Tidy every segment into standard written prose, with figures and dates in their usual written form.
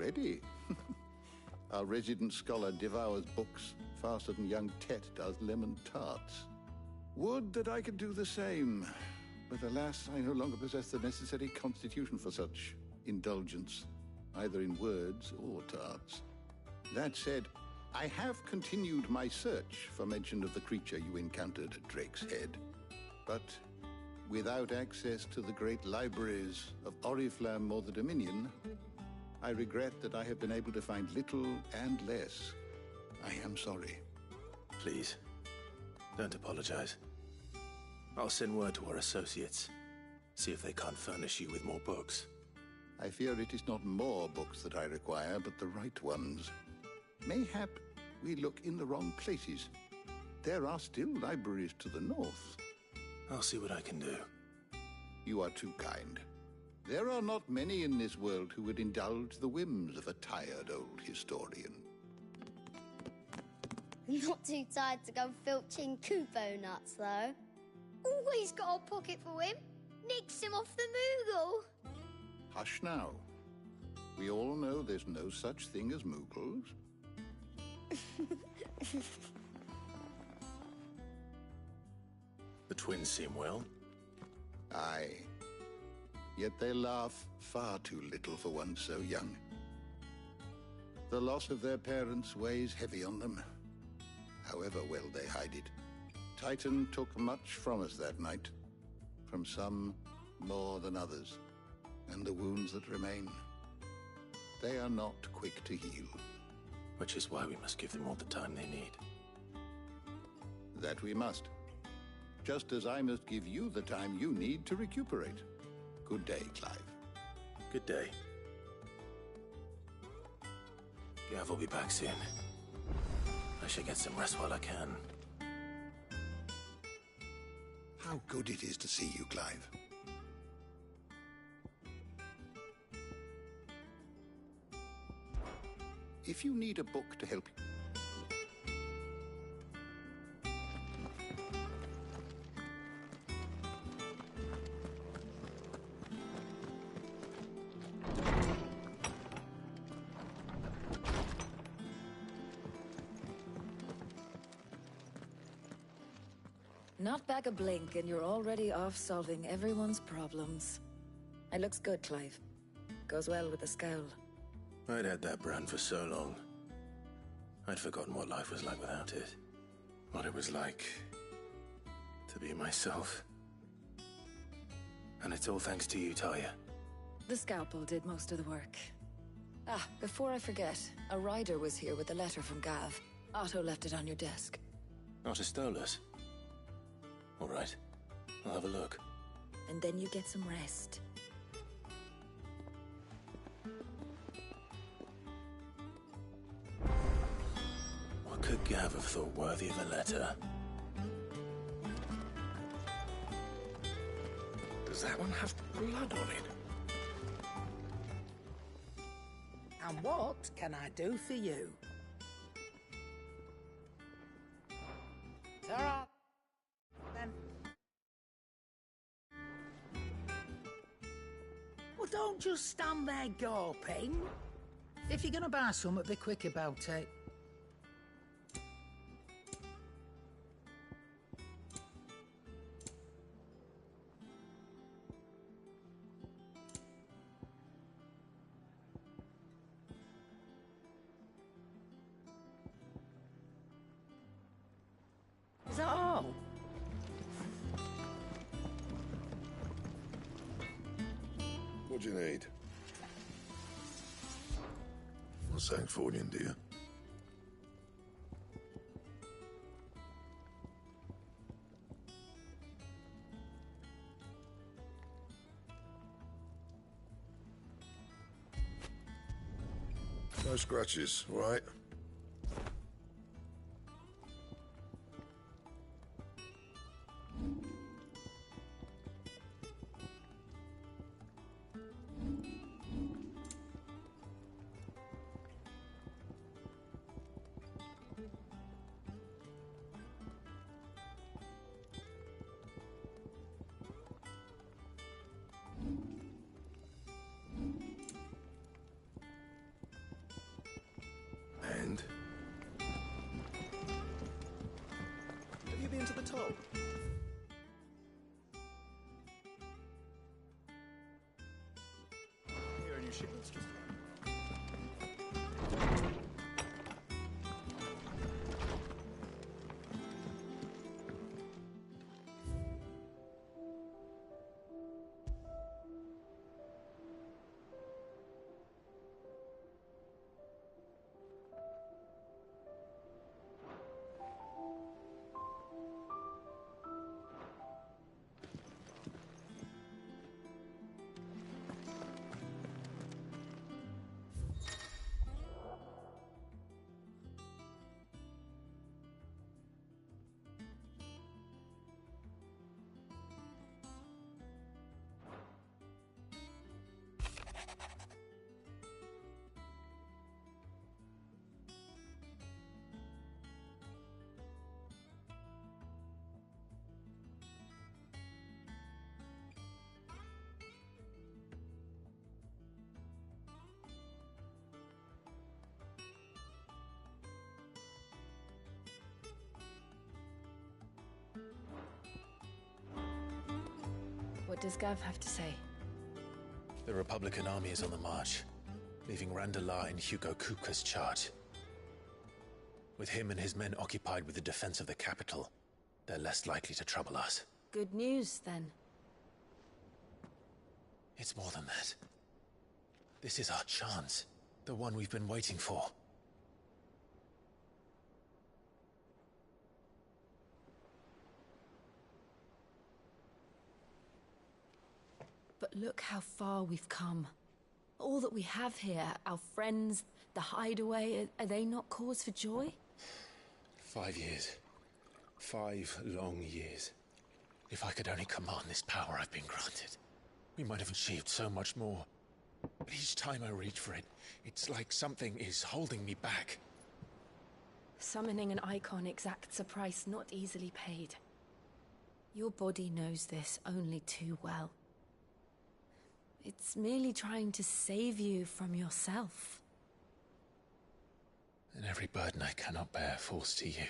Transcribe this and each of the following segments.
already. Our resident scholar devours books faster than young Tet does lemon tarts. Would that I could do the same. But alas, I no longer possess the necessary constitution for such indulgence, either in words or tarts. That said, I have continued my search for mention of the creature you encountered at Drake's Head. But without access to the great libraries of Oriflamme or the Dominion, I regret that I have been able to find little and less. I am sorry. Please, don't apologize. I'll send word to our associates. See if they can't furnish you with more books. I fear it is not more books that I require, but the right ones. Mayhap we look in the wrong places. There are still libraries to the north. I'll see what I can do. You are too kind. There are not many in this world who would indulge the whims of a tired old historian. Not too tired to go filching Kupo nuts, though. Always got a pocket for him. Nicks him off the Moogle. Hush now. We all know there's no such thing as Moogles. The twins seem well. Aye. Yet they laugh far too little for one so young. The loss of their parents weighs heavy on them, however well they hide it. Titan took much from us that night, from some more than others, and the wounds that remain, they are not quick to heal. Which is why we must give them all the time they need. That we must. Just as I must give you the time you need to recuperate. Good day, Clive. Good day. Gav will be back soon. I should get some rest while I can. How good it is to see you, Clive. If you need a book to help you... Not back a blink and you're already off solving everyone's problems. It looks good, Clive. Goes well with the scowl. I'd had that brand for so long. I'd forgotten what life was like without it. What it was like to be myself. And it's all thanks to you, Talia. The scalpel did most of the work. Ah, before I forget, a rider was here with a letter from Gav. Otto left it on your desk. Otto stole us. All right, I'll have a look. And then you get some rest. What could Gav have thought worthy of a letter? Does that one have blood on it? And what can I do for you? Ta-ra! Then. Well, don't just stand there gawping. If you're gonna buy something, be quick about it. Is that all? What do you need? What's that for you, dear? No scratches, all right? go. Here are your shipments, Mr. What does Gav have to say? The Republican army is on the march, leaving Randalar in Hugo Kupka's charge. With him and his men occupied with the defense of the capital, they're less likely to trouble us. Good news, then. It's more than that. This is our chance. The one we've been waiting for. But look how far we've come. All that we have here, our friends, the hideaway, are they not cause for joy? 5 years. 5 long years. If I could only command this power I've been granted, we might have achieved so much more. But each time I reach for it, it's like something is holding me back. Summoning an icon exacts a price not easily paid. Your body knows this only too well. It's merely trying to save you from yourself. And every burden I cannot bear falls to you.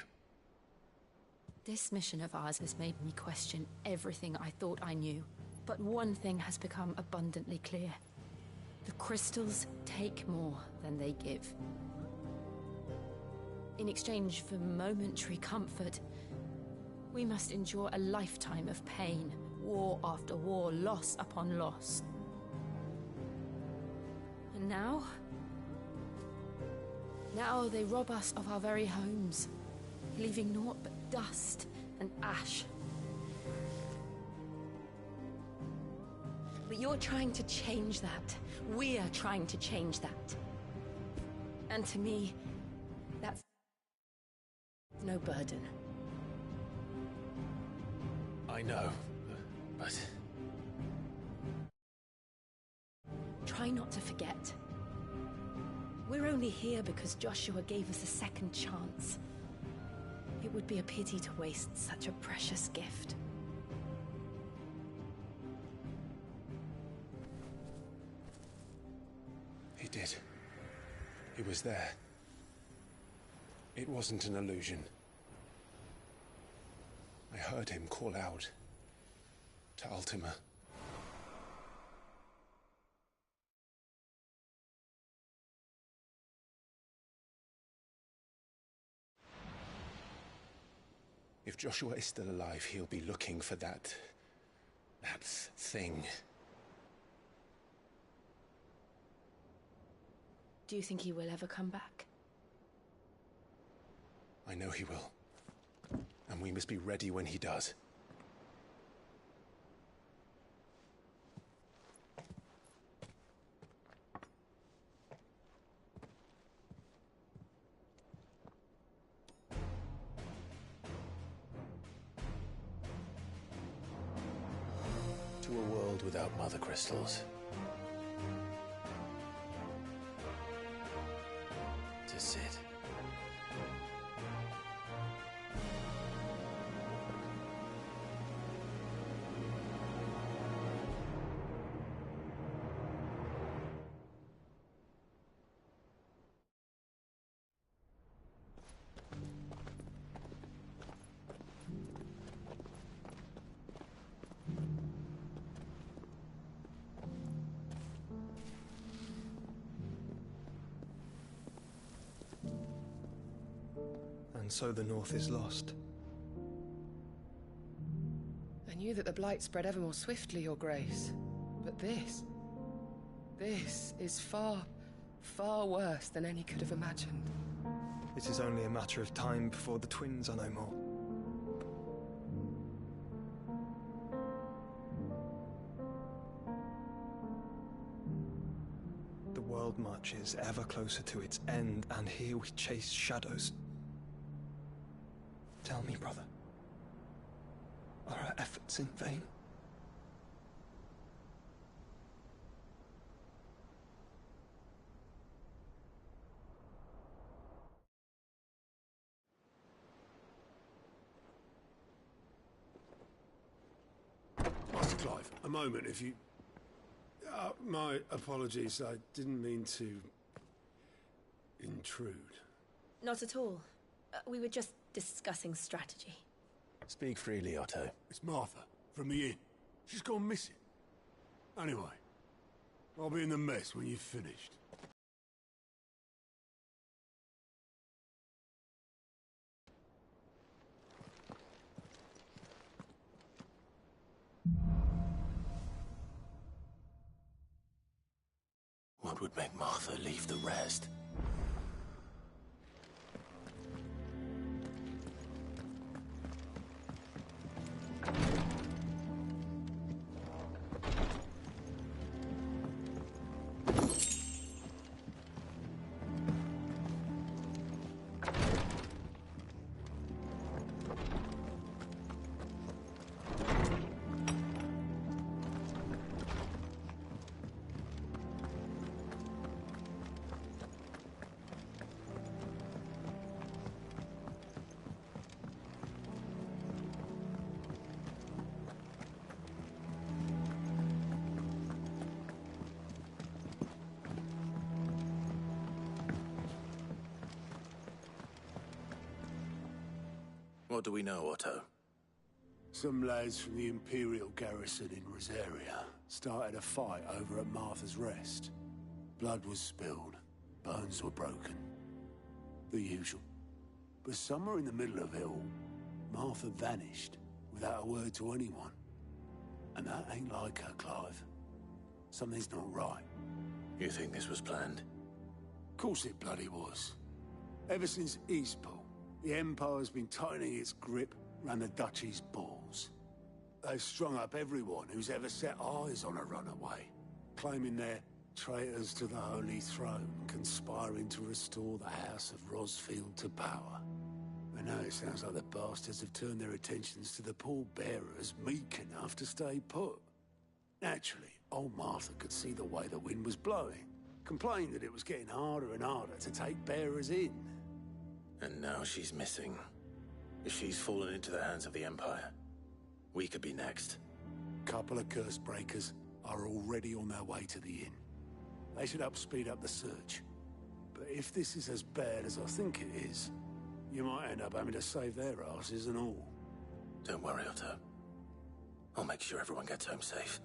This mission of ours has made me question everything I thought I knew. But one thing has become abundantly clear. The crystals take more than they give. In exchange for momentary comfort, we must endure a lifetime of pain, war after war, loss upon loss. And now they rob us of our very homes, leaving naught but dust and ash. But you're trying to change that. We're trying to change that. And to me, that's no burden. I know, but... Try not to forget. We're only here because Joshua gave us a second chance. It would be a pity to waste such a precious gift. He did. He was there. It wasn't an illusion. I heard him call out to Ultima. If Joshua is still alive, he'll be looking for that thing. Do you think he will ever come back? I know he will. And we must be ready when he does. To a world without mother crystals. To Sid. And so the North is lost. I knew that the Blight spread ever more swiftly, Your Grace. But this is far, far worse than any could have imagined. It is only a matter of time before the twins are no more. The world marches ever closer to its end, and here we chase shadows. Tell me, brother, are our efforts in vain? Master Clive, a moment, if you... my apologies, I didn't mean to... intrude. Not at all. We were just discussing strategy. Speak freely, Otto. It's Martha, from the inn. She's gone missing. Anyway, I'll be in the mess when you've finished. What would make Martha leave the rest? What do we know, Otto? Some lads from the Imperial garrison in Rosaria started a fight over at Martha's Rest. Blood was spilled, bones were broken. The usual. But somewhere in the middle of it all, Martha vanished without a word to anyone. And that ain't like her, Clive. Something's not right. You think this was planned? Of course it bloody was. Ever since Eastpool, the Empire's been tightening its grip around the Duchy's balls. They've strung up everyone who's ever set eyes on a runaway, claiming they're traitors to the Holy Throne, conspiring to restore the House of Rosfield to power. And now it sounds like the bastards have turned their attentions to the pallbearers meek enough to stay put. Naturally, old Martha could see the way the wind was blowing, complained that it was getting harder and harder to take bearers in. And now she's missing. If she's fallen into the hands of the Empire, we could be next. Couple of curse breakers are already on their way to the inn. They should speed up the search. But if this is as bad as I think it is, you might end up having to save their asses and all. Don't worry, Otto. I'll make sure everyone gets home safe.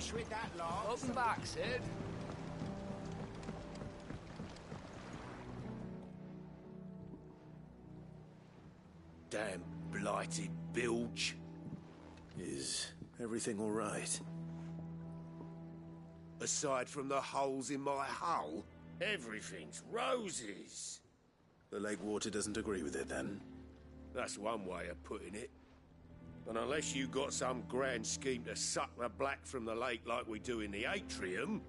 finished with that lot? Welcome back, Sid. Damn blighted bilge. Is everything all right? Aside from the holes in my hull, everything's roses. The lake water doesn't agree with it, then? That's one way of putting it. But unless you got some grand scheme to suck the black from the lake like we do in the atrium,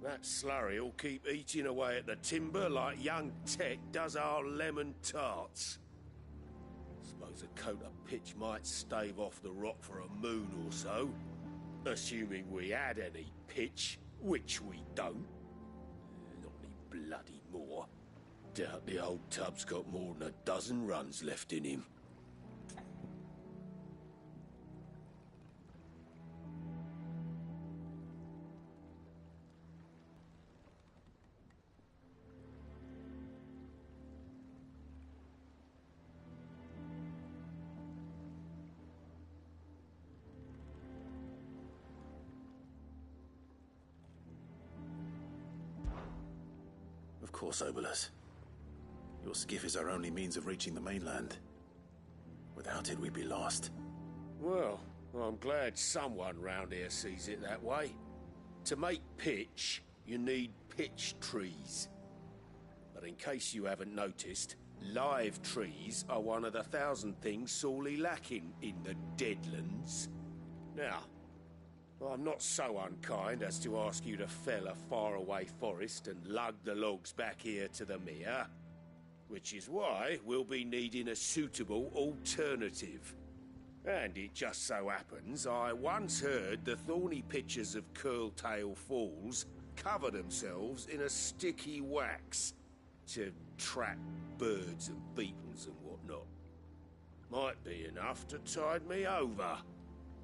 that slurry'll keep eating away at the timber like young Tech does our lemon tarts. Suppose a coat of pitch might stave off the rot for a moon or so, assuming we had any pitch, which we don't. Not any bloody more. Doubt the old tub's got more than a dozen runs left in him. Of course, Obolus. Your skiff is our only means of reaching the mainland. Without it, we'd be lost. Well, I'm glad someone round here sees it that way. To make pitch, you need pitch trees. But in case you haven't noticed, live trees are one of the 1,000 things sorely lacking in the Deadlands. Now, I'm not so unkind as to ask you to fell a faraway forest and lug the logs back here to the mere, which is why we'll be needing a suitable alternative. And it just so happens I once heard the thorny pitchers of Curltail Falls cover themselves in a sticky wax to trap birds and beetles and whatnot. Might be enough to tide me over.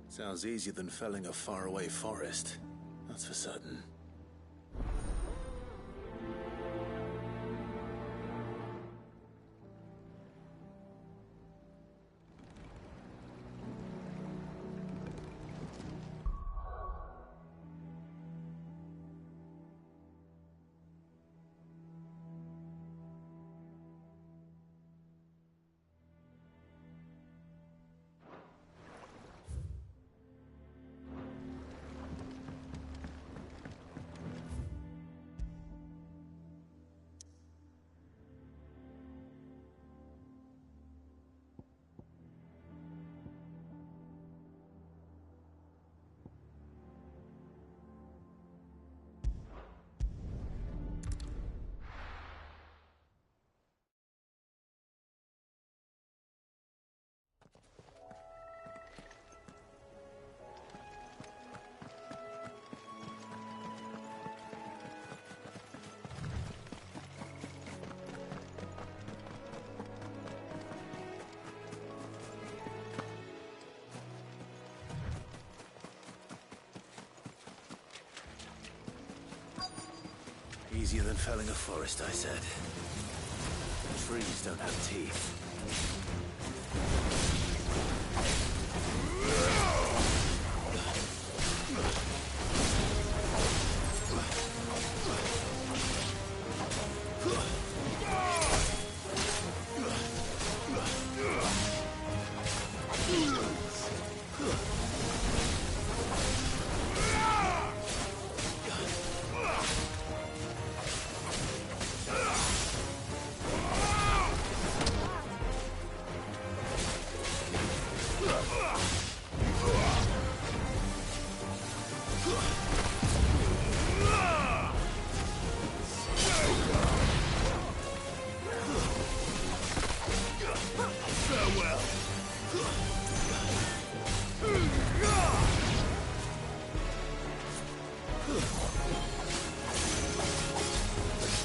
Sounds easier than felling a faraway forest, that's for certain. Easier than felling a forest, I said. Trees don't have teeth.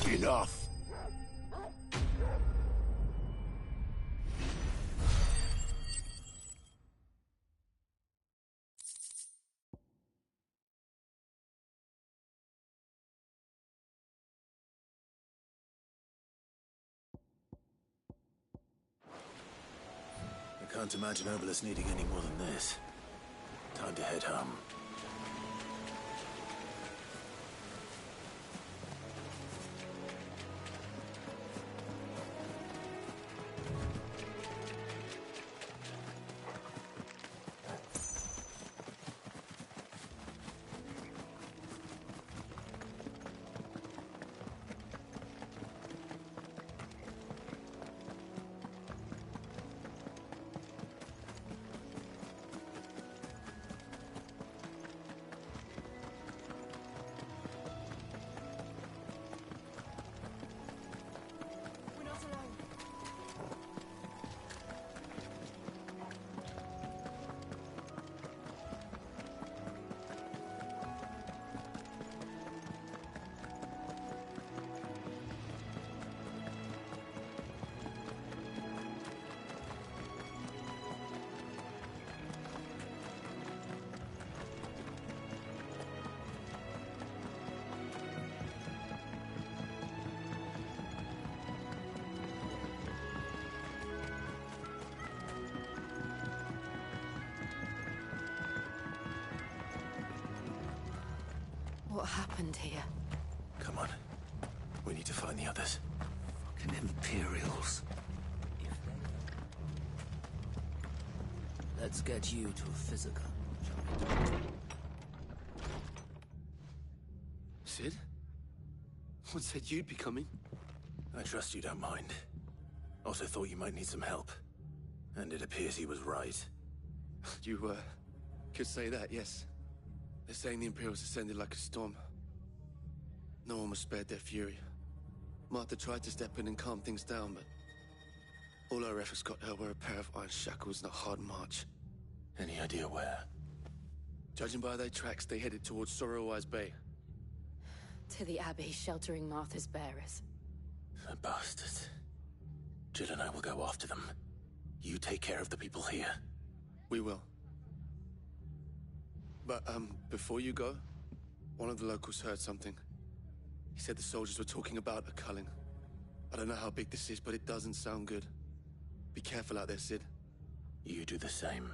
Enough! I can't imagine Obolus needing any more than this. Time to head home. what happened here. Come on. We need to find the others. Fucking Imperials. Let's get you to a physical. Sid? What said you'd be coming? I trust you don't mind. Also thought you might need some help. And it appears he was right. You, could say that, yes. They're saying the Imperials ascended like a storm. No one was spared their fury. Martha tried to step in and calm things down, but all our efforts got her were a pair of iron shackles and a hard march. Any idea where? Judging by their tracks, they headed towards Sorrowwise Bay. To the Abbey sheltering Martha's bearers. The bastards. Jill and I will go after them. You take care of the people here. We will. But, before you go, one of the locals heard something. He said the soldiers were talking about a culling. I don't know how big this is, but it doesn't sound good. Be careful out there, Sid. You do the same.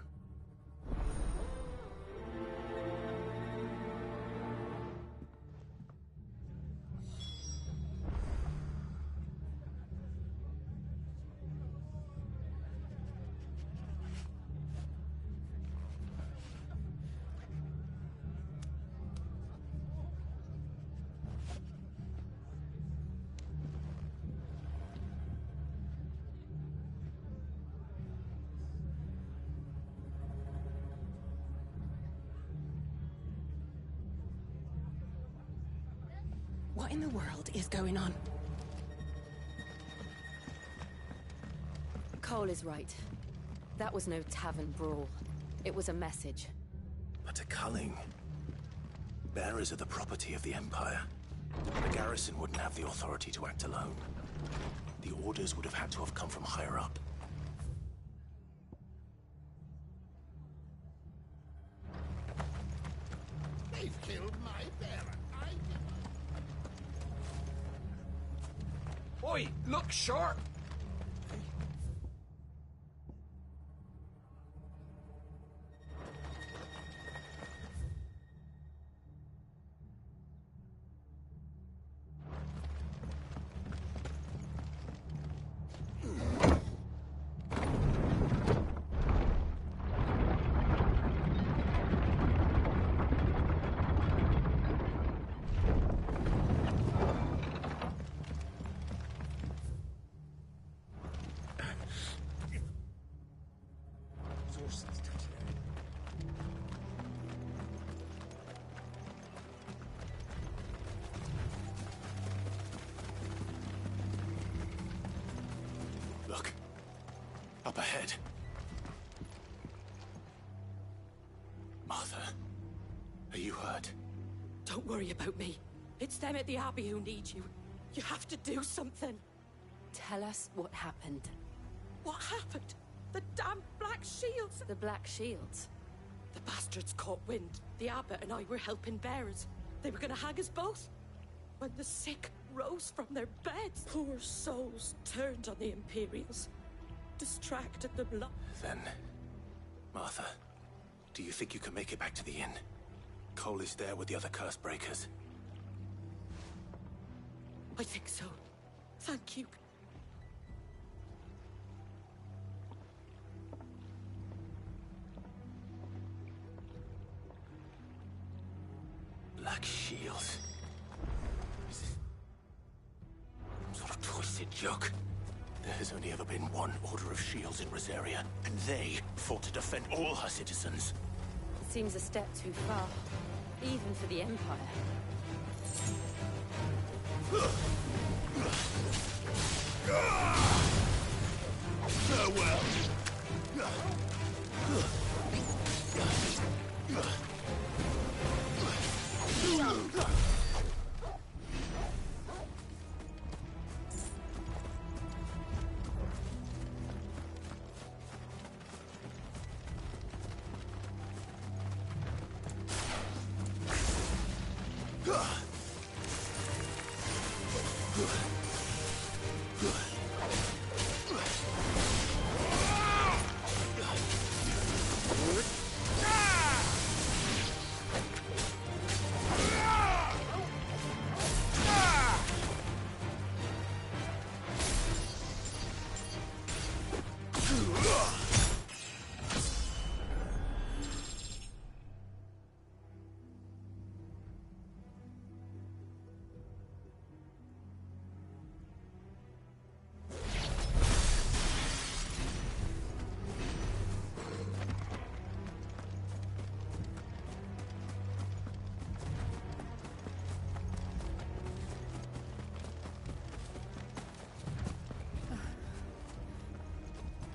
What in the world is going on? Cole is right. That was no tavern brawl. It was a message. But a culling. Bearers are the property of the Empire. The garrison wouldn't have the authority to act alone. The orders would have had to have come from higher up. They've killed my bearer. Oi, look sharp! Look. Up ahead. Martha, are you hurt? Don't worry about me. It's them at the Abbey who need you. You have to do something. Tell us what happened. What happened? The damn Black Shields! The Black Shields? The bastards caught wind. The abbot and I were helping bearers. They were gonna hang us both. When the sick rose from their beds, poor souls turned on the Imperials. Distracted them. Then, Martha, do you think you can make it back to the inn? Cole is there with the other curse breakers. I think so. Thank you. Black Shields. Is this some sort of twisted joke? There has only ever been one Order of Shields in Rosaria, and they fought to defend all her citizens. It seems a step too far, even for the Empire. Farewell.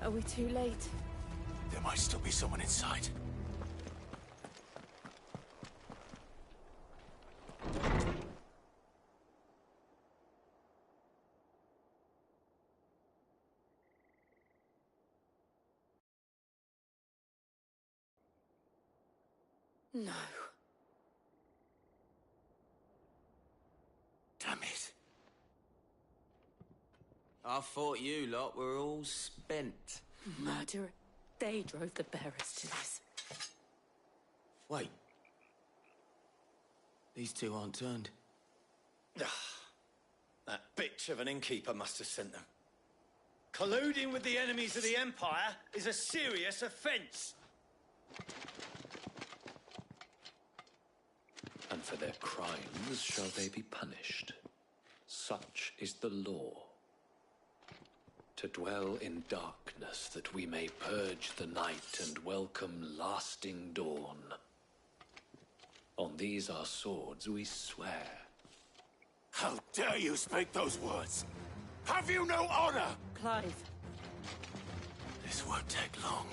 Are we too late? There might still be someone inside. No. Damn it. I thought you lot were all spent. Murderer. They drove the bearers to this. Wait. These two aren't turned. That bitch of an innkeeper must have sent them. Colluding with the enemies of the Empire is a serious offence. And for their crimes shall they be punished. Such is the law. To dwell in darkness that we may purge the night and welcome lasting dawn. On these our swords we swear. How dare you speak those words? Have you no honor? Clive. This won't take long.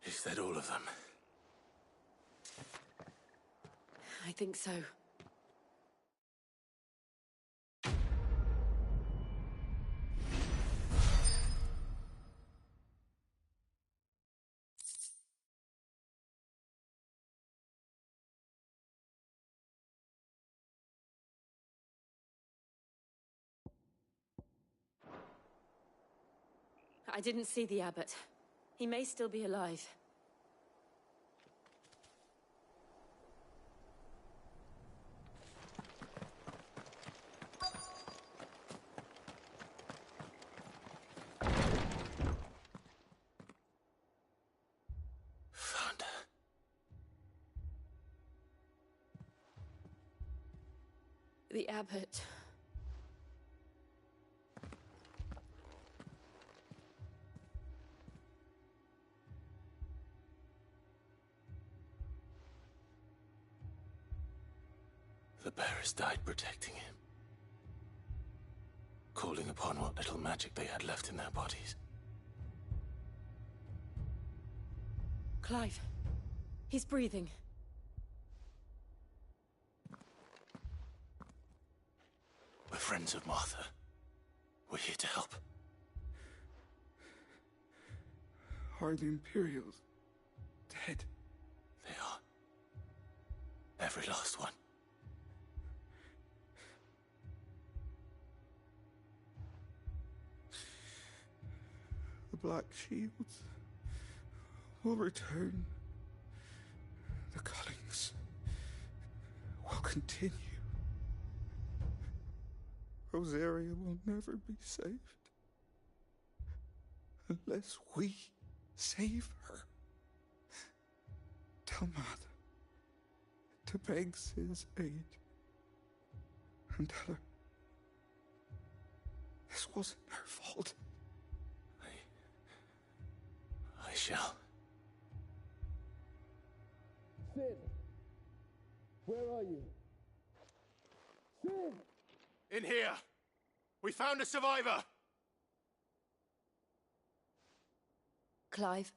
Is that all of them? I think so. I didn't see the abbot. He may still be alive. Found her. The abbot. The bearers died protecting him. Calling upon what little magic they had left in their bodies. Clive. He's breathing. We're friends of Martha. We're here to help. Are the Imperials dead? They are. Every last one. The Black Shields will return. The cullings will continue. Rosaria will never be saved unless we save her. Tell Mother to beg Cid's aid and tell her this wasn't her fault. I shall. Cid, Where are you? In here! We found a survivor! Clive.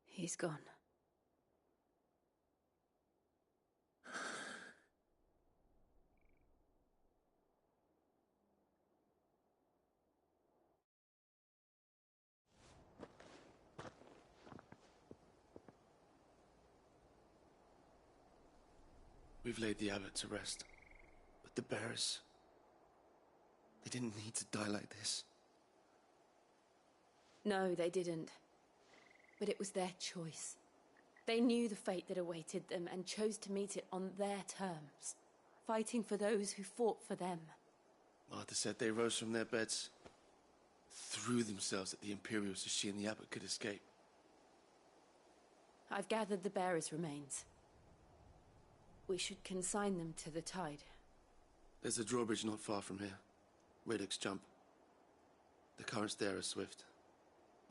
He's gone. We've laid the abbot to rest. But the bearers... they didn't need to die like this. No, they didn't. But it was their choice. They knew the fate that awaited them and chose to meet it on their terms, fighting for those who fought for them. Martha said they rose from their beds, threw themselves at the Imperials so she and the abbot could escape. I've gathered the bearers' remains. We should consign them to the tide. There's a drawbridge not far from here. Riddick's Jump. The currents there are swift.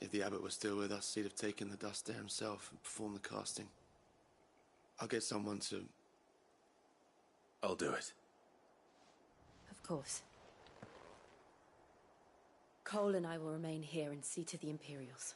If the abbot was still with us, he'd have taken the dust there himself and performed the casting. I'll get someone to... I'll do it. Of course. Cole and I will remain here and see to the Imperials.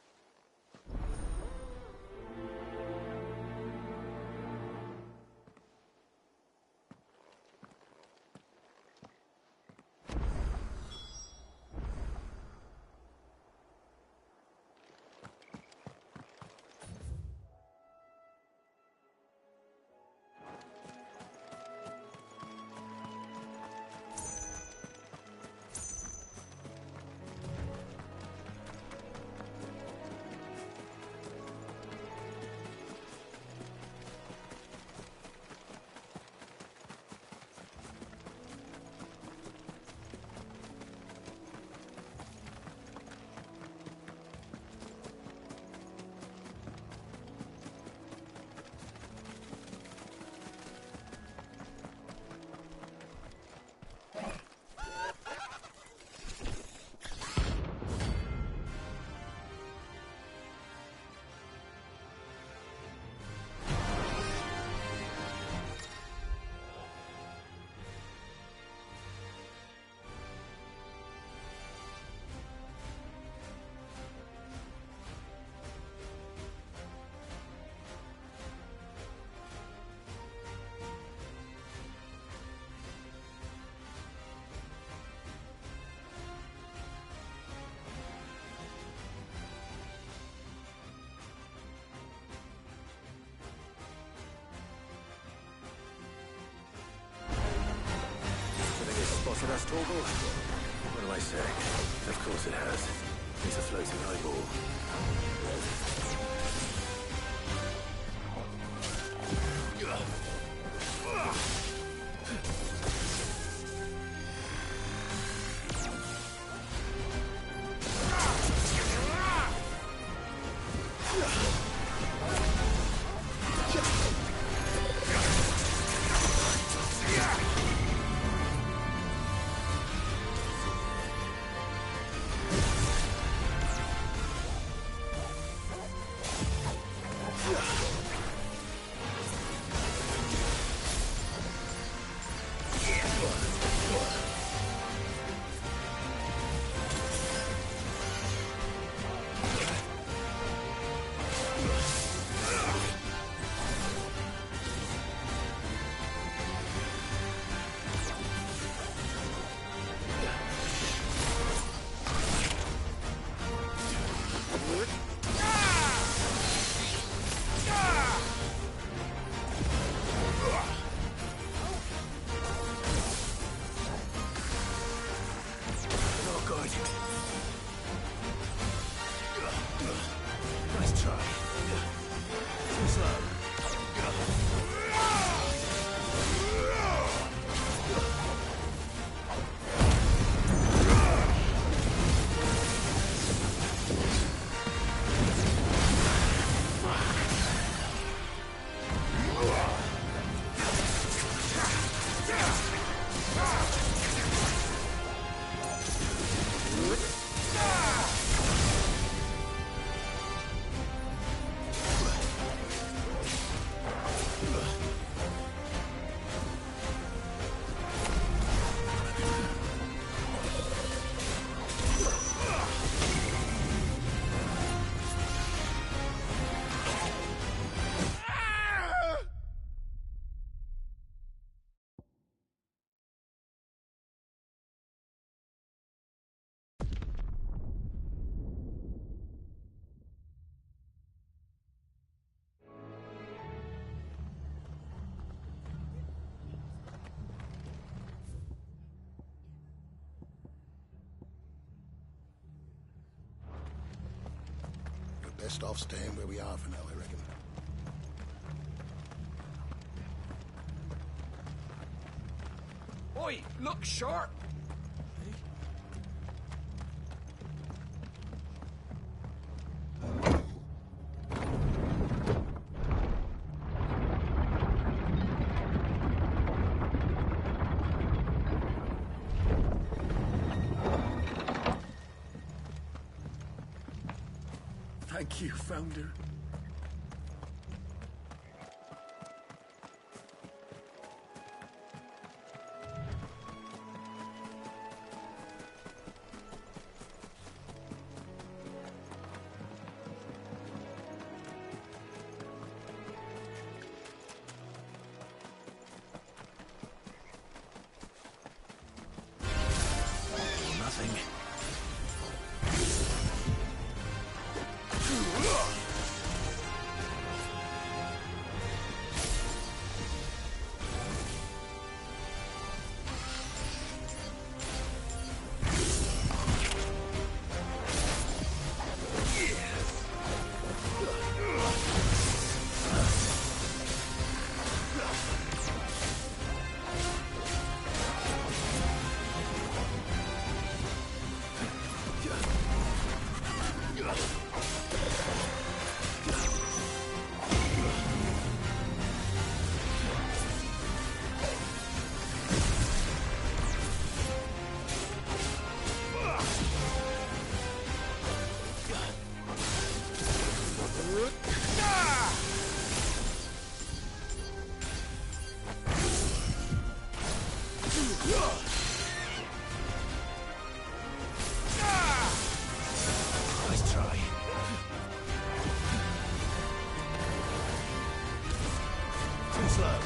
Spotted us, Torgal? What do I say? Of course it has. It's a floating eyeball. Best off staying where we are for now, I reckon. Oi, look sharp! Thank you, Founder. Nothing. Nice try. Too slow.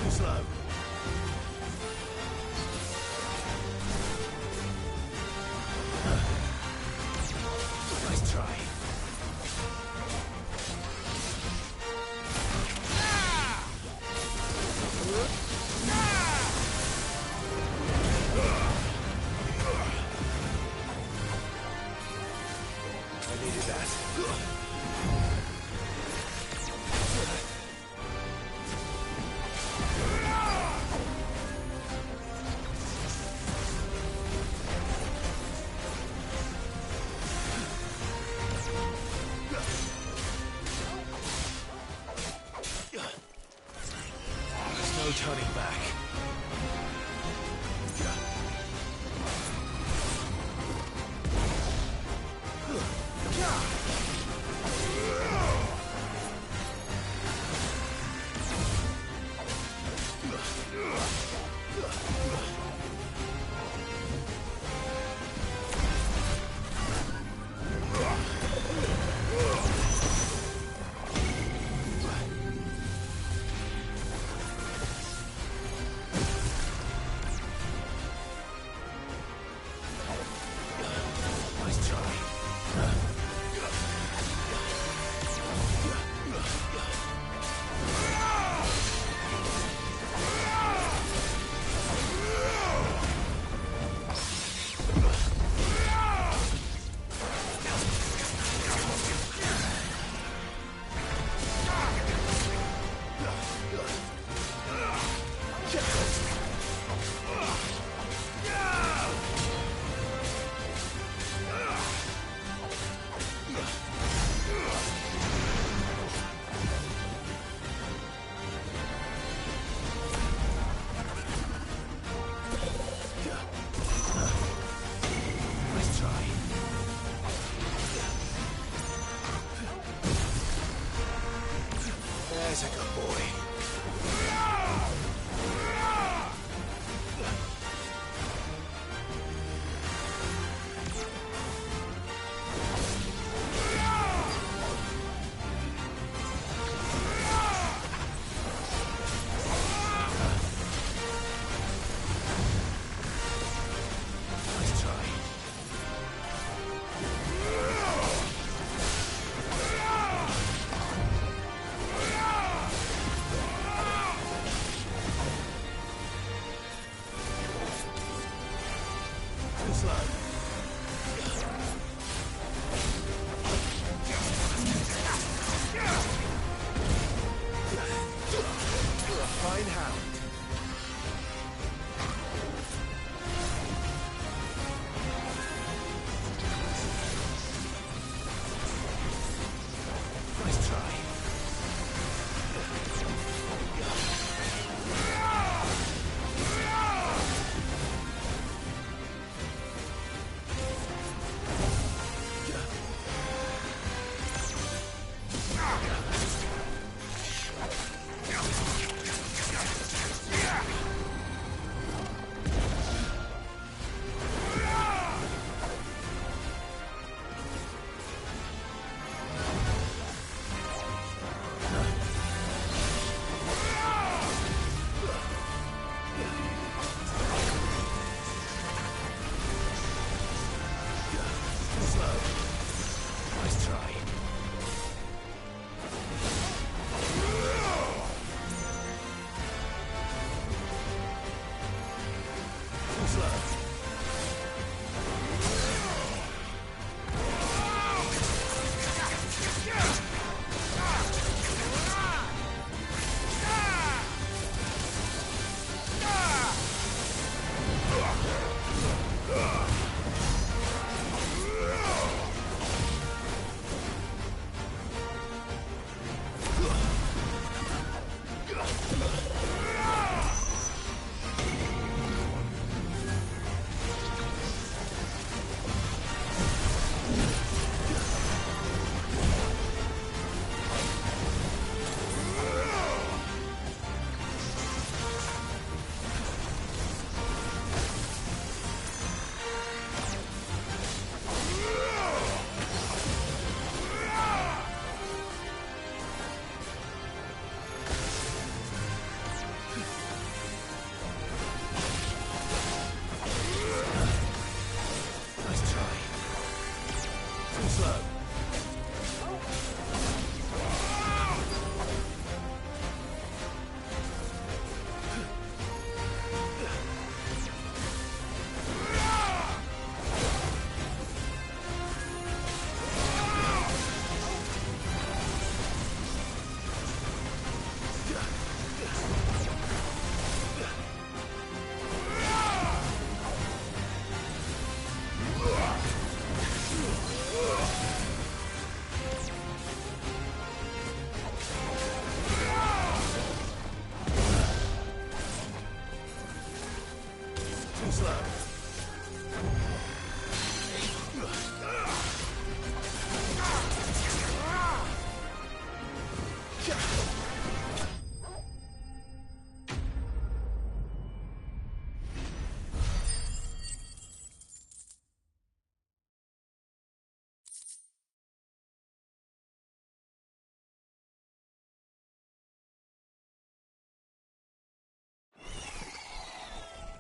Too slow. Nice try. I needed that. There's no turning back. Fine hound. Nice try.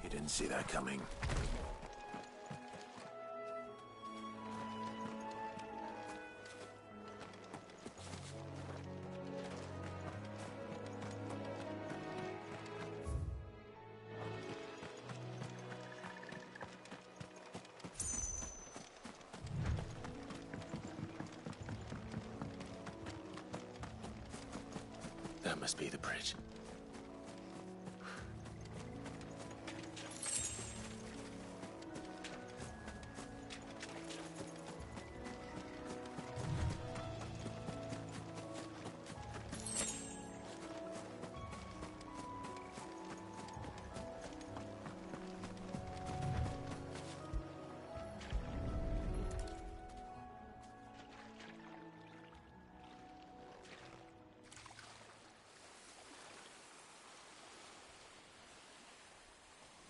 You didn't see that coming. That must be the bridge.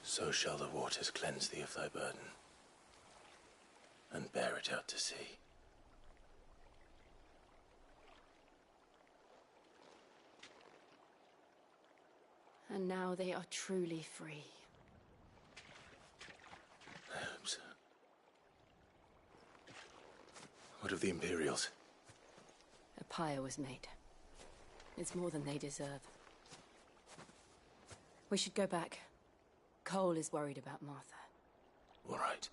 So shall the waters cleanse thee of thy burden, and bear it out to sea. And now they are truly free. I hope so. What of the Imperials? A pyre was made. It's more than they deserve. We should go back. Cole is worried about Martha. All right.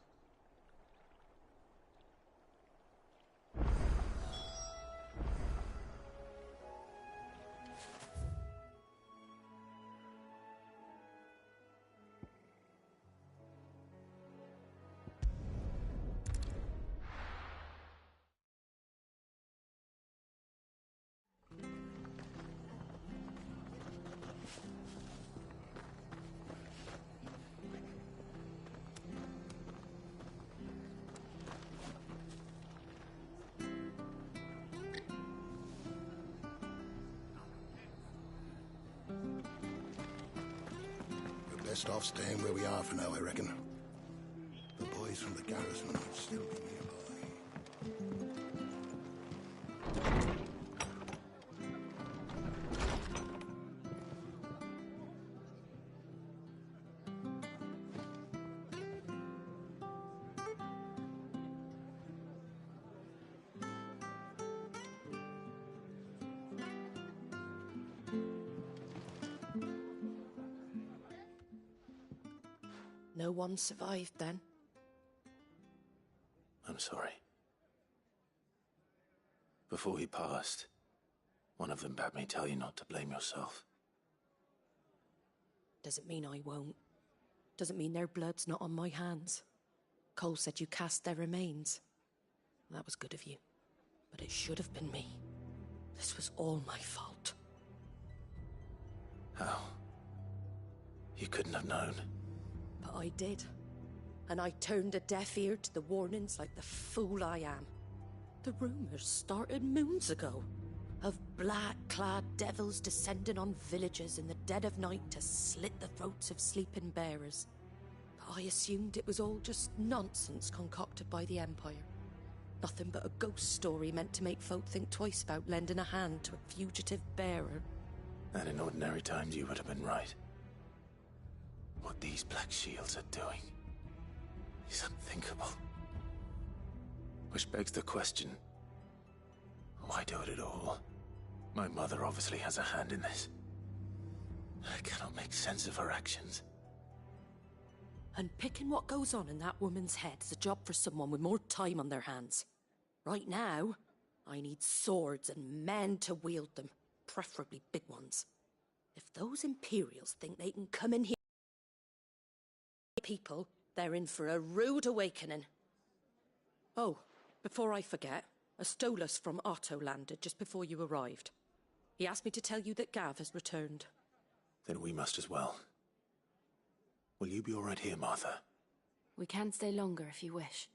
Best off staying where we are for now, I reckon. The boys from the garrison will still be nearby. No one survived then? I'm sorry. Before he passed, one of them bade me tell you not to blame yourself. Doesn't mean I won't. Doesn't mean their blood's not on my hands. Cole said you cast their remains. That was good of you. But it should have been me. This was all my fault. How? You couldn't have known. But I did. And I turned a deaf ear to the warnings like the fool I am. The rumours started moons ago. Of black-clad devils descending on villages in the dead of night to slit the throats of sleeping bearers. But I assumed it was all just nonsense concocted by the Empire. Nothing but a ghost story meant to make folk think twice about lending a hand to a fugitive bearer. And in ordinary times you would have been right. What these Black Shields are doing is unthinkable. Which begs the question, why do it at all? My mother obviously has a hand in this. I cannot make sense of her actions. And picking what goes on in that woman's head is a job for someone with more time on their hands. Right now, I need swords and men to wield them, preferably big ones. If those Imperials think they can come in here people, they're in for a rude awakening. Oh, before I forget, a Stolas from Otto landed just before you arrived. He asked me to tell you that Gav has returned. Then we must as well. Will you be all right here, Martha? We can stay longer if you wish.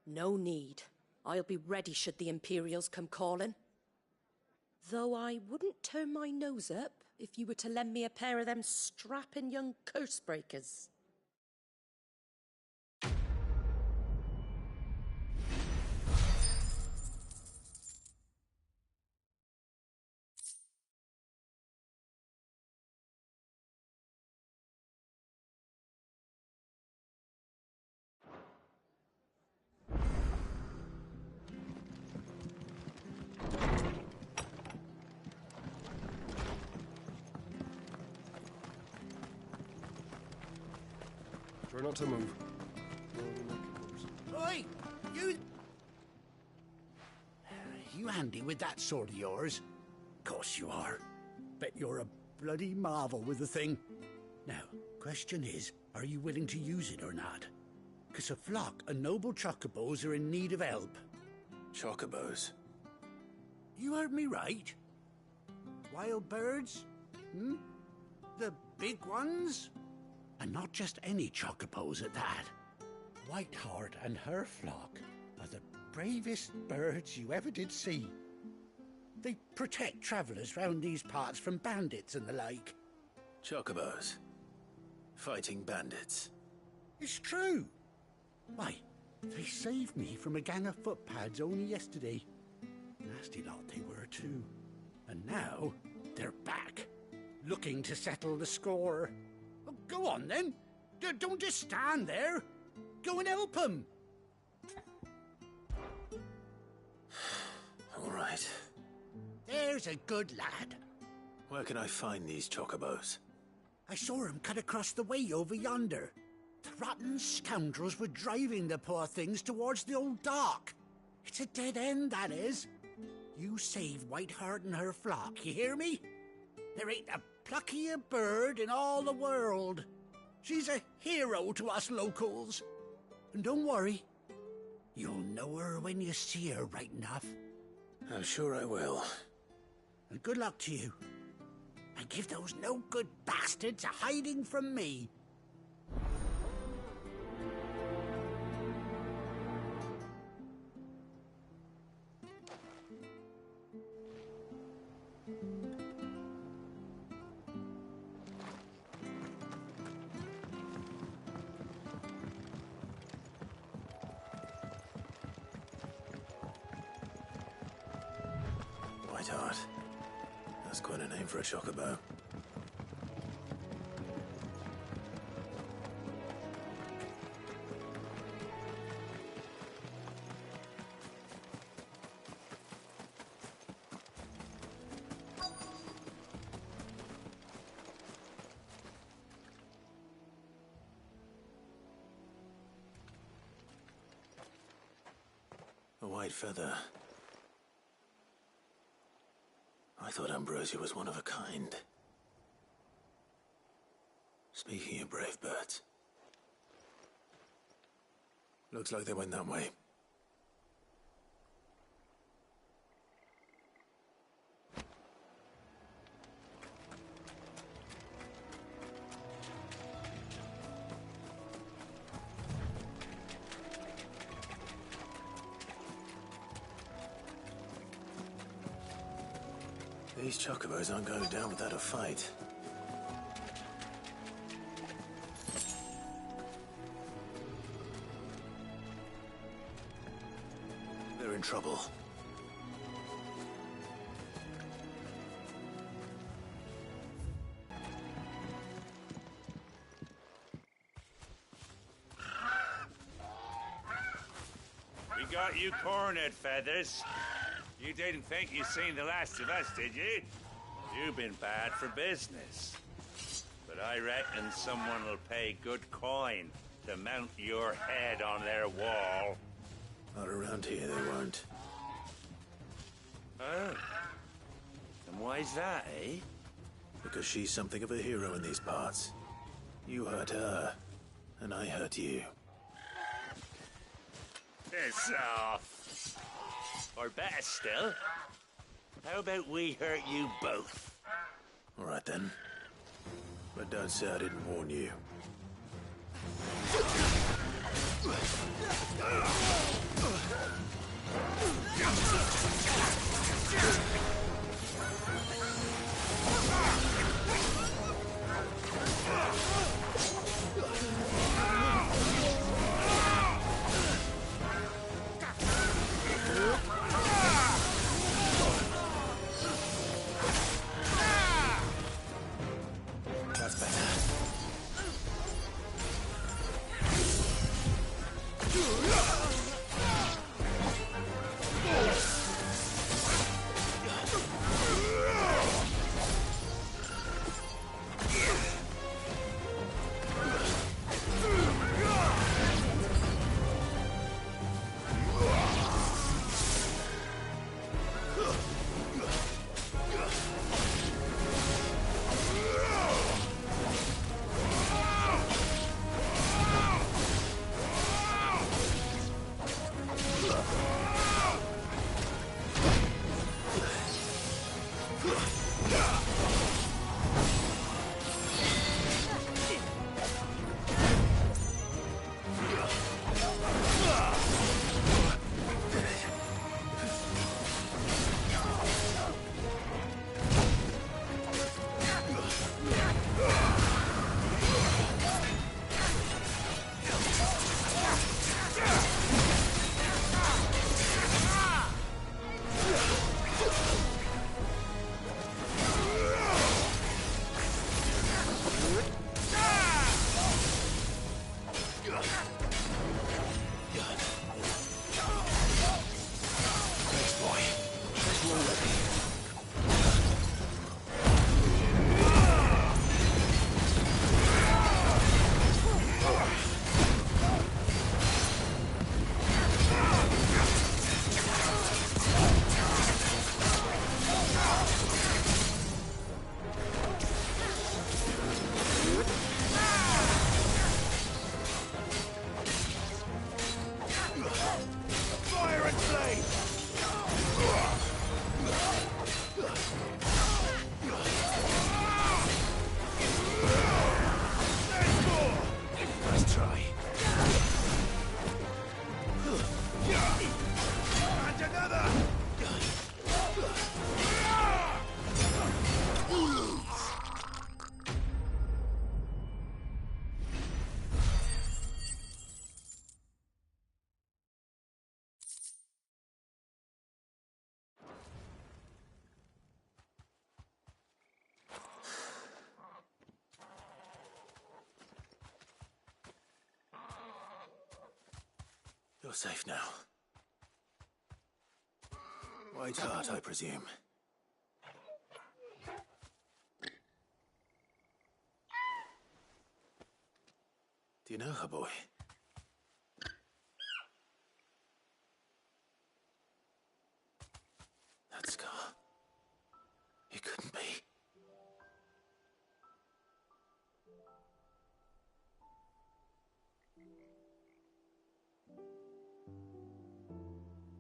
No need. I'll be ready should the Imperials come calling. Though I wouldn't turn my nose up if you were to lend me a pair of them strapping young curse breakers. Try not to move. Oi! You handy with that sword of yours? Course you are. Bet you're a bloody marvel with the thing. Now, question is, are you willing to use it or not? 'Cause a flock of noble chocobos are in need of help. Chocobos? You heard me right. Wild birds? Hmm? The big ones? And not just any chocobos at that. Whiteheart and her flock are the bravest birds you ever did see. They protect travellers round these parts from bandits and the like. Chocobos? Fighting bandits? It's true. Why, they saved me from a gang of footpads only yesterday. Nasty lot they were too. And now they're back, looking to settle the score. Oh, go on then. Don't just stand there. Go and help them. All right. There's a good lad. Where can I find these chocobos? I saw him cut across the way over yonder. The rotten scoundrels were driving the poor things towards the old dock. It's a dead end, that is. You save Whiteheart and her flock, you hear me? There ain't a pluckier bird in all the world. She's a hero to us locals. And don't worry, you'll know her when you see her right enough. I'm sure I will. And good luck to you. And give those no-good bastards a hiding from me. quite a name for a chocobo. A white feather. I thought Ambrosia was one of a kind. Speaking of brave birds, looks like they went that way. These chocobos aren't going down without a fight. They're in trouble. We got you cornered, Feathers. You didn't think you'd seen the last of us, did you? You've been bad for business. But I reckon someone will pay good coin to mount your head on their wall. Not around here, they won't. Oh. And why's that, eh? Because she's something of a hero in these parts. You hurt her, and I hurt you. Piss off. Or better still, how about we hurt you both? All right then. But don't say I didn't warn you. That's better. You're safe now. White Hart, I presume. Do you know her, boy? That scar. It couldn't be.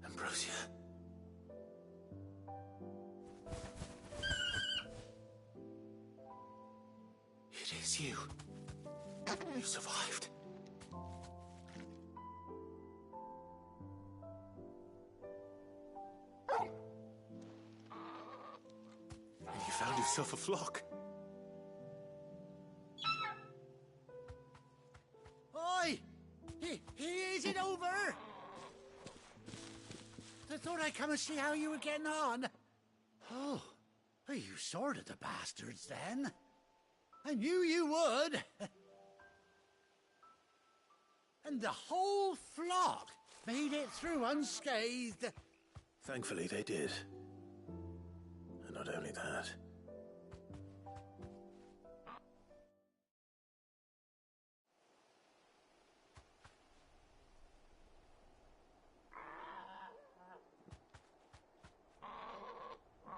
Ambrosia. It is you. You survived. And you found yourself a flock. Oi! Is it over? I thought I'd come and see how you were getting on. Oh, you sorted the bastards then. I knew you would. And the whole flock made it through unscathed. Thankfully, they did. And not only that.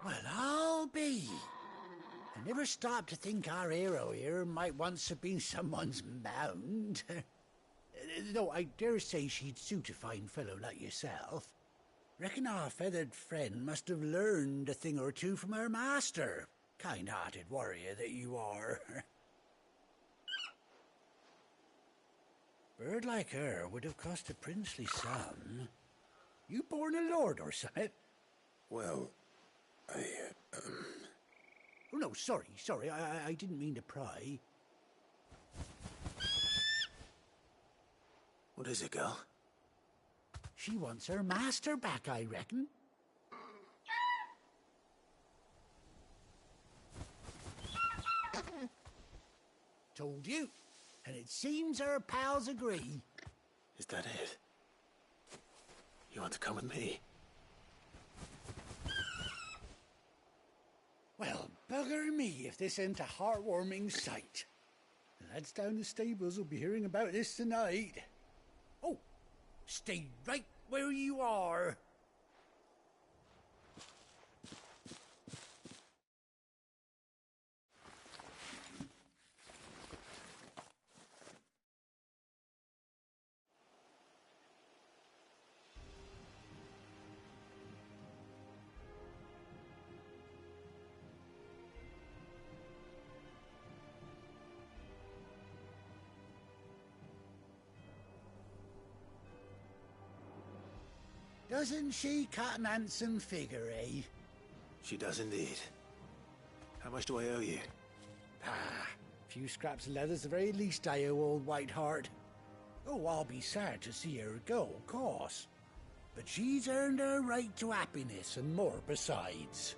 Well, I'll be. I never stopped to think our hero here might once have been someone's mount. Though I dare say she'd suit a fine fellow like yourself. Reckon our feathered friend must have learned a thing or two from her master. Kind-hearted warrior that you are. Bird like her would have cost a princely sum. You born a lord or something? Well, Oh, no, sorry. I didn't mean to pry. What is it, girl? She wants her master back, I reckon. Told you. And it seems her pals agree. Is that it? You want to come with me? Well, bugger me if this ain't a heartwarming sight. The lads down the stables will be hearing about this tonight. Oh, stay right where you are. Doesn't she cut an handsome figure, eh? She does indeed. How much do I owe you? A few scraps of leather's the very least I owe old White Hart. Oh, I'll be sad to see her go, of course. But she's earned her right to happiness and more besides.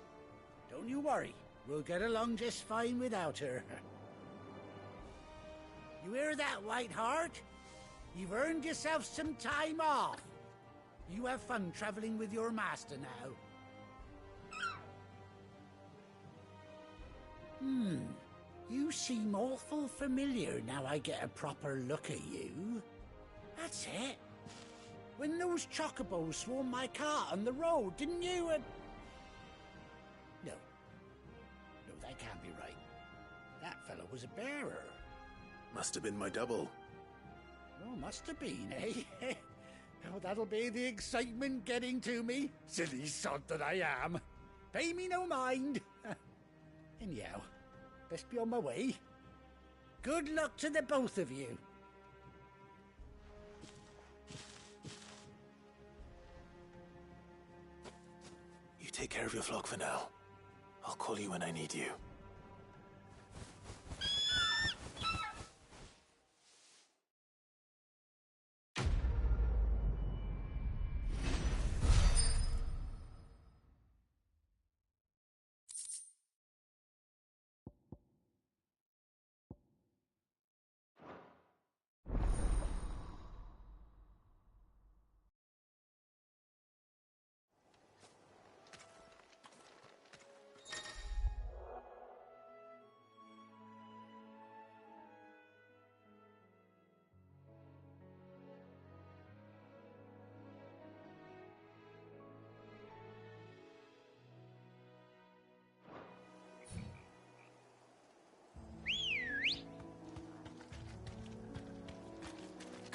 Don't you worry, we'll get along just fine without her. You hear that, White Hart? You've earned yourself some time off. You have fun traveling with your master now. You seem awful familiar now I get a proper look at you. That's it. When those chocobos swarmed my cart on the road, didn't you? No, that can't be right. That fellow was a bearer. Must have been my double. Oh, must have been, eh? Oh, that'll be the excitement getting to me. Silly sod that I am. Pay me no mind. Anyhow, best be on my way. Good luck to the both of you. You take care of your flock for now. I'll call you when I need you.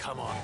Come on.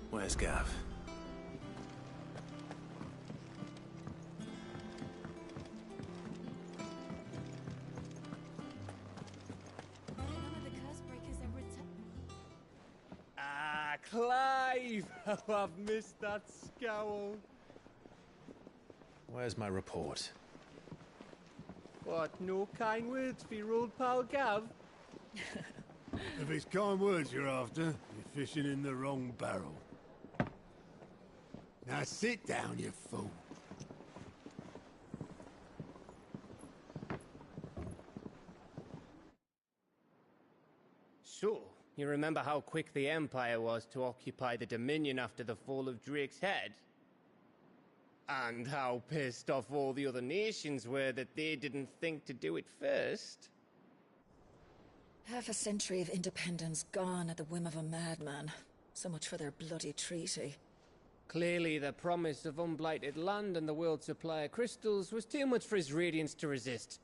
Where's Gav? Ah, Clive! Oh, I've missed that scowl. Where's my report? What, no kind words for your old pal Gav? If it's kind words you're after, you're fishing in the wrong barrel. Now sit down, you fool. So, you remember how quick the Empire was to occupy the Dominion after the fall of Drake's head? And how pissed off all the other nations were that they didn't think to do it first? Half a century of independence gone at the whim of a madman. So much for their bloody treaty. Clearly, the promise of unblighted land and the world's supply of crystals was too much for his radiance to resist.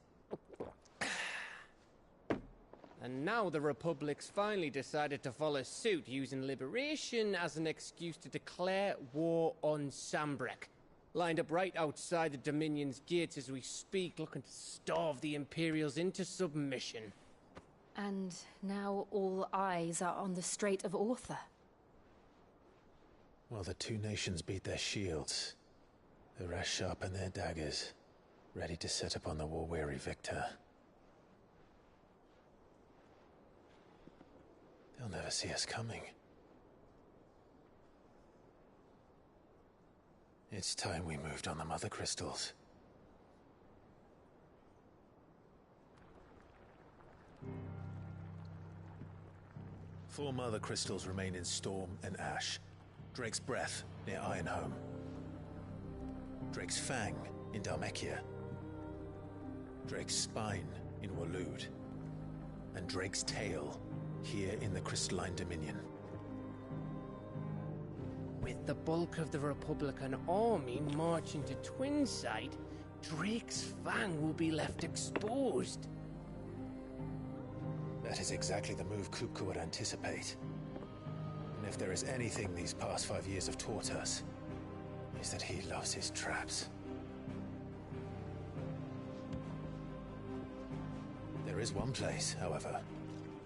And now the Republic's finally decided to follow suit, using liberation as an excuse to declare war on Sambrek. Lined up right outside the Dominion's gates as we speak, looking to starve the Imperials into submission. And now all eyes are on the Strait of Author. Well, the two nations beat their shields. The rest sharpen their daggers, ready to set upon the war-weary victor. They'll never see us coming. It's time we moved on the Mother Crystals. Four Mother Crystals remain in Storm and Ash. Drake's Breath near Ironhome. Drake's Fang in Dhalmekia. Drake's Spine in Waloed. And Drake's Tail here in the Crystalline Dominion. With the bulk of the Republican army marching to Twinside, Drake's Fang will be left exposed. That is exactly the move Kupka would anticipate. And if there is anything these past 5 years have taught us, is that he loves his traps. There is one place, however,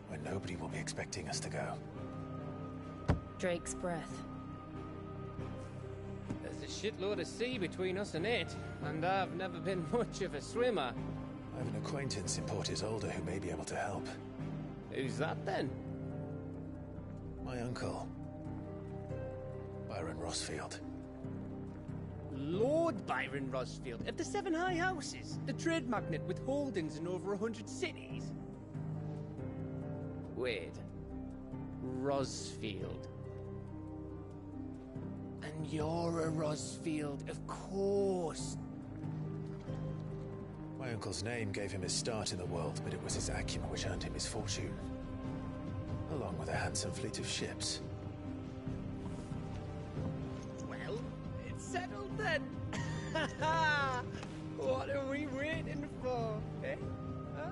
where nobody will be expecting us to go. Drake's Breath. There's a shitload of sea between us and it, and I've never been much of a swimmer. I have an acquaintance in Port Isolde who may be able to help. Who's that then? My uncle, Byron Rossfield. Lord Byron Rosfield of the Seven High Houses, the trade magnate with holdings in over 100 cities. Wait. Rosfield. And you're a Rosfield, of course. My uncle's name gave him his start in the world, but it was his acumen which earned him his fortune. Along with a handsome fleet of ships. Well, it's settled then. What are we waiting for, eh? Huh?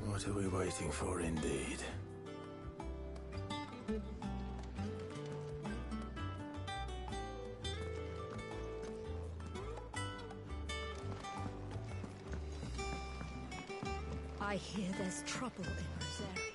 What are we waiting for, indeed? I hear there's trouble in Rosaria.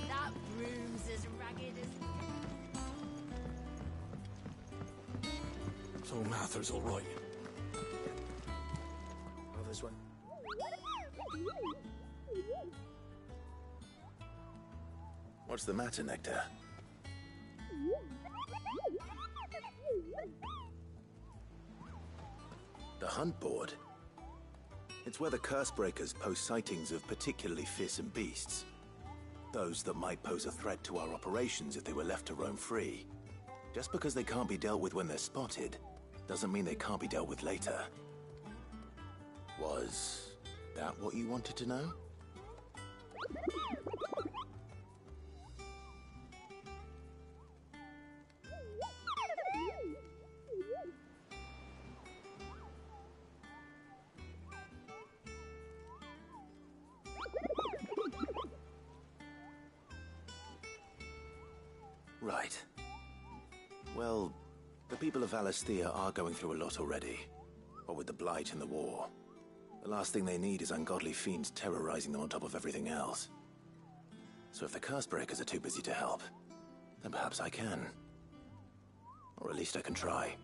That room's as ragged as... So Mather's all right. Oh, this way. What's the matter, Nectar? The hunt board? It's where the Cursebreakers post sightings of particularly fearsome beasts. Those that might pose a threat to our operations if they were left to roam free. Just because they can't be dealt with when they're spotted, doesn't mean they can't be dealt with later. Was that what you wanted to know? Right. Well, the people of Valisthea are going through a lot already. What with the Blight and the war. The last thing they need is ungodly fiends terrorizing them on top of everything else. So if the Cursebreakers are too busy to help, then perhaps I can. Or at least I can try.